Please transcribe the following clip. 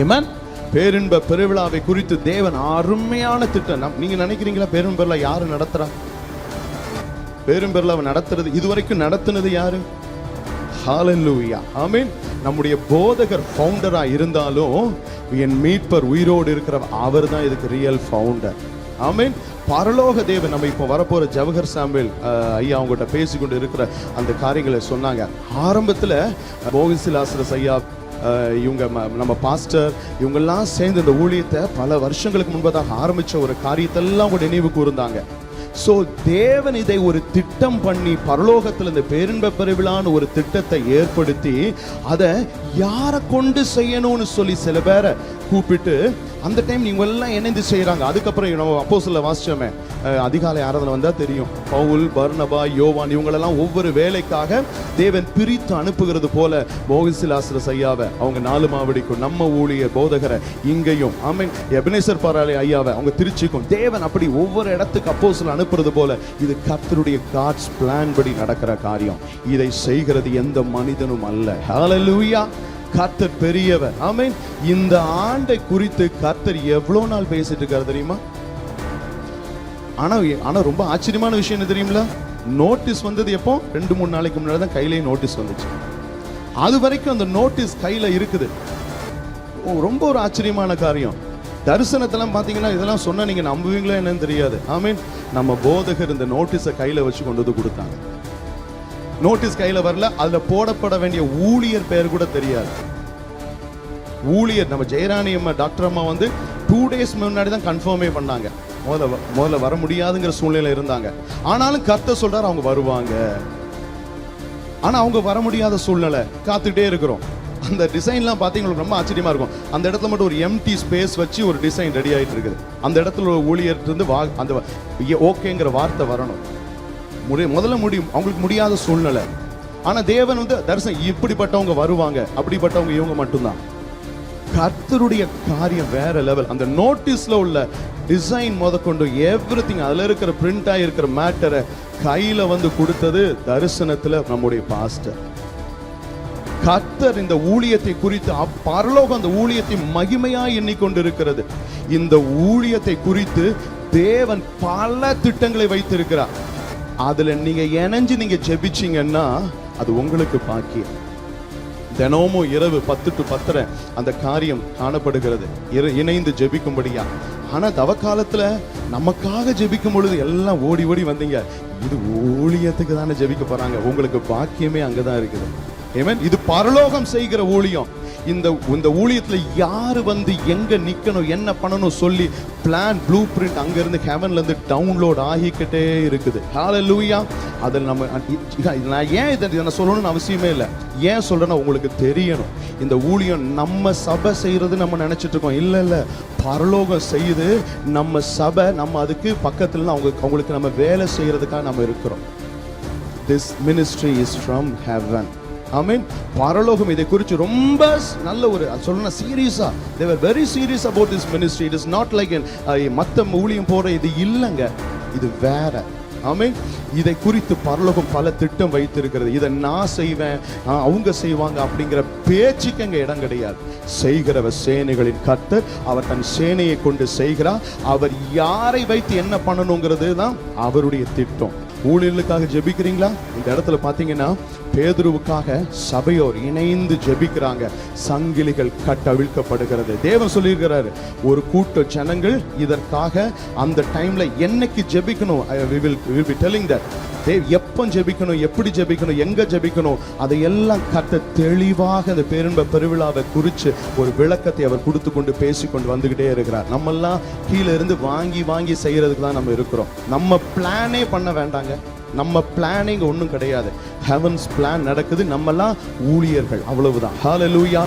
ஆமென். பேரின்ப பெருவிழாவை குறித்து தேவன் அருமையான திட்டம். நீங்க நினைக்கிறீங்களா பேரின்ப பெருவிழா யாரு நடத்துறா? பேரின்ப பெருவிழாவை நடத்துறது இதுவரைக்கும் நடத்துனது யாரு? ஹalleluya, ஆமென். நம்முடைய போதகர் ஃபவுண்டரா இருந்தாலும் என் மீட்பர் உயிரோடு இருக்கிற அவர் தான் இதுக்கு ரியல் ஃபவுண்டர். ஆமென். பரலோக தேவன். நம்ம இப்போ வரப்போற ஜவஹர் சாமுவேல் ஐயா அவங்ககிட்ட பேசிக்கொண்டு இருக்கிற அந்த காரியங்களை சொன்னாங்க. ஆரம்பத்தில் போகிசிலாசரஸ் ஐயா இவங்க நம்ம பாஸ்டர் இவங்கெல்லாம் சேர்ந்து இந்த ஊழியத்தை பல வருஷங்களுக்கு முன்பதாக ஆரம்பிச்ச ஒரு காரியத்தெல்லாம் கூட நினைவு கூர்ந்தாங்க. ஸோ தேவன் இதை ஒரு திட்டம் பண்ணி பரலோகத்தில் இந்த பேரின்ப பெருவிழான்னு ஒரு திட்டத்தை ஏற்படுத்தி அதை யாரை கொண்டு செய்யணும்னு சொல்லி சில பேரை கூப்பிட்டு அந்த டைம் நீங்க எல்லாம் இணைந்து செய்யறாங்க. அதுக்கப்புறம் நம்ம அப்போஸ்தலர்ல வாசிச்சோமே, அதிகாலை ஆராதனை வந்தா தெரியும், பவுல், பர்னபா, யோவான் இவங்களெல்லாம் ஒவ்வொரு வேலைக்காக தேவன் பிரித்து அனுப்புகிறது போல போகிசிலாசரஸ் ஐயாவை அவங்க 4 மாவடிக்கும், நம்ம ஊழிய போதகரை இங்கேயும், ஆமென், எபனேசர் பாராளி ஐயாவை அவங்க திருச்சிக்கும் தேவன் அப்படி ஒவ்வொரு இடத்துக்கு அப்போஸ்தலர் அனுப்புறது போல இது கர்த்தருடைய காட்ஸ் பிளான் படி நடக்கிற காரியம். இதை செய்கிறது எந்த மனிதனும் அல்ல. ஹalleluya. கர்த்தர் பெரியவர். ஆமென். இந்த ஆண்டை குறித்து கர்த்தர் எவ்வளவு நாள் பேசிட்டு இருக்காரு தெரியுமா? ஆனா ரொம்ப ஆச்சரியமான விஷயம் என்ன தெரியுங்களா? நோட்டீஸ் வந்தது எப்போ? 2-3 நாளைக்கு முன்னாடி தான் கையிலே நோட்டீஸ் வந்துச்சு. அது வரைக்கும் அந்த நோட்டீஸ் கையில இருக்குது. ரொம்ப ஒரு ஆச்சரியமான காரியம். தரிசனத்தெல்லாம் பாத்தீங்கன்னா இதெல்லாம் சொன்னா நீங்க நம்புவீங்களா என்னன்னு தெரியாது. ஆமென். நம்ம போதகர் இந்த நோட்டீஸை கையில வச்சு கொண்டு வந்து கொடுத்தாங்க. நோட்டீஸ் கையில வரல, அதுல போடப்பட வேண்டிய ஊழியர் பெயர் கூட தெரியாது. ஊழியர் நம்ம ஜெயராணி அம்மா டாக்டர் அம்மா வந்து 2 days முன்னாடி தான் கன்ஃபார்மே பண்ணாங்க. முதல்ல வர முடியாதுங்கிற சூழ்நிலை இருந்தாங்க. ஆனாலும் கர்த்தர் சொல்றாரு அவங்க வருவாங்க. ஆனா அவங்க வர முடியாத சூழ்நிலை, காத்துட்டே இருக்கிறோம். அந்த டிசைன்லாம் பார்த்தீங்கன்னா ரொம்ப ஆச்சரியமா இருக்கும். அந்த இடத்துல மட்டும் ஒரு எம்டி ஸ்பேஸ் வச்சு ஒரு டிசைன் ரெடி ஆகிட்டு இருக்குது. அந்த இடத்துல ஒரு ஊழியர் இருந்து அந்த ஓகேங்கிற வார்த்தை வரணும். முதல்ல முடியும், அவங்களுக்கு முடியாத சூழ்நிலை. ஆனா தேவன் வந்து தரிசனம் இப்படிப்பட்டவங்க வருவாங்க, அப்படிப்பட்டவங்க இவங்க மட்டும்தான். கர்த்தருடைய காரியம் வேற லெவல். அந்த நோட்டீஸ்ல உள்ள டிசைன் முதற்கொண்டு எவ்ரிதிங், அதுல இருக்கிற பிரிண்ட் ஆகிருக்கிற மேட்டரை கையில வந்து கொடுத்தது தரிசனத்துல நம்முடைய பாஸ்டர். கர்த்தர் இந்த ஊழியத்தை குறித்து பரலோகம் அந்த ஊழியத்தை மகிமையாய் எண்ணிக்கொண்டிருக்கிறது. இந்த ஊழியத்தை குறித்து தேவன் பல திட்டங்களை வைத்திருக்கிறார். அதுல நீங்க இணைஞ்சு நீங்க ஜெபிச்சீங்கன்னா அது உங்களுக்கு பாக்கியம். தினமும் இரவு 10 to 10 அந்த காரியம் காணப்படுகிறது, இணைந்து ஜெபிக்கும்படியா. ஆனா தவ காலத்துல நமக்காக ஜெபிக்கும் பொழுது எல்லாம் ஓடி ஓடி வந்தீங்க. இது ஊழியத்துக்கு தானே ஜெபிக்க போறாங்க. உங்களுக்கு பாக்கியமே அங்கதான் இருக்குது. ஆமென். இது பரலோகம் செய்கிற ஊழியம். இந்த ஊழியத்துல யாரு வந்து எங்க நிக்கணும், என்ன பண்ணணும் சொல்லி பிளான், ப்ளூ பிரிண்ட் அங்க இருந்து ஹெவன்ல இருந்து டவுன்லோட் ஆகிக்கிட்டே இருக்குது. ஹalleluya. அதில் நம்ம நான் ஏன் இதை நான் சொல்லணும்னு அவசியமே இல்லை. ஏன் சொல்றேன்னா உங்களுக்கு தெரியணும். இந்த ஊழியம் நம்ம சபை செய்யறது நம்ம நினைச்சிட்டு இருக்கோம். இல்ல, பரலோகம் செய்யுது நம்ம சபை. நம்ம அதுக்கு பக்கத்துல அவங்களுக்கு நம்ம வேலை செய்யறதுக்காக நம்ம இருக்கிறோம். This ministry is from heaven. ஆமென். பரலோகம் இதை குறித்து ரொம்ப நல்ல ஒரு சொல்லணும் சீரியஸா. they were very serious about this ministry. it is not like மத்த ஊழியம் போற இது இல்லைங்க, இது வேற. ஆமென். இதை குறித்து பரலோகம் பல திட்டம் வைத்திருக்கிறது. இதை நான் செய்வேன், அவங்க செய்வாங்க அப்படிங்கிற பேச்சுக்கு அங்க இடம் கிடையாது. செய்கிறவர் சேனைகளின் கர்த்தர். அவர் தன் சேனையை கொண்டு செய்கிறார். அவர் யாரை வைத்து என்ன பண்ணணுங்கிறது தான் அவருடைய திட்டம். ஊழியர்களுக்காக ஜெபிக்கிறீங்களா? இந்த இடத்துல பாத்தீங்கன்னா பேதுருவுக்காக சபையோர் இணைந்து ஜெபிக்கிறாங்க. சங்கிலிகள் கட்டவிழ்க்கப்படுகிறது. தேவன் சொல்லியிருக்கிறாரு, ஒரு கூட்ட ஜனங்கள் இதற்காக அந்த டைம்ல என்னைக்கு ஜெபிக்கணும், எப்போ ஜெபிக்கணும், எப்படி ஜெபிக்கணும், எங்க ஜெபிக்கணும், அதையெல்லாம் கர்த்தர் தெளிவாக அந்த பேரின்ப பெருவிழாவை குறித்து ஒரு விளக்கத்தை அவர் கொடுத்து கொண்டு பேசிக்கொண்டு வந்துகிட்டே இருக்கிறார். நம்மெல்லாம் கீழே இருந்து வாங்கி செய்யறதுக்கு தான் நம்ம இருக்கிறோம். நம்ம பிளானே பண்ண வேண்டாங்க. நம்ம பிளானிங் ஒன்றும் கிடையாது. ஹெவன்ஸ் பிளான் நடக்குது. நம்மெல்லாம் ஊழியர்கள், அவ்வளவுதான். ஹalleluya.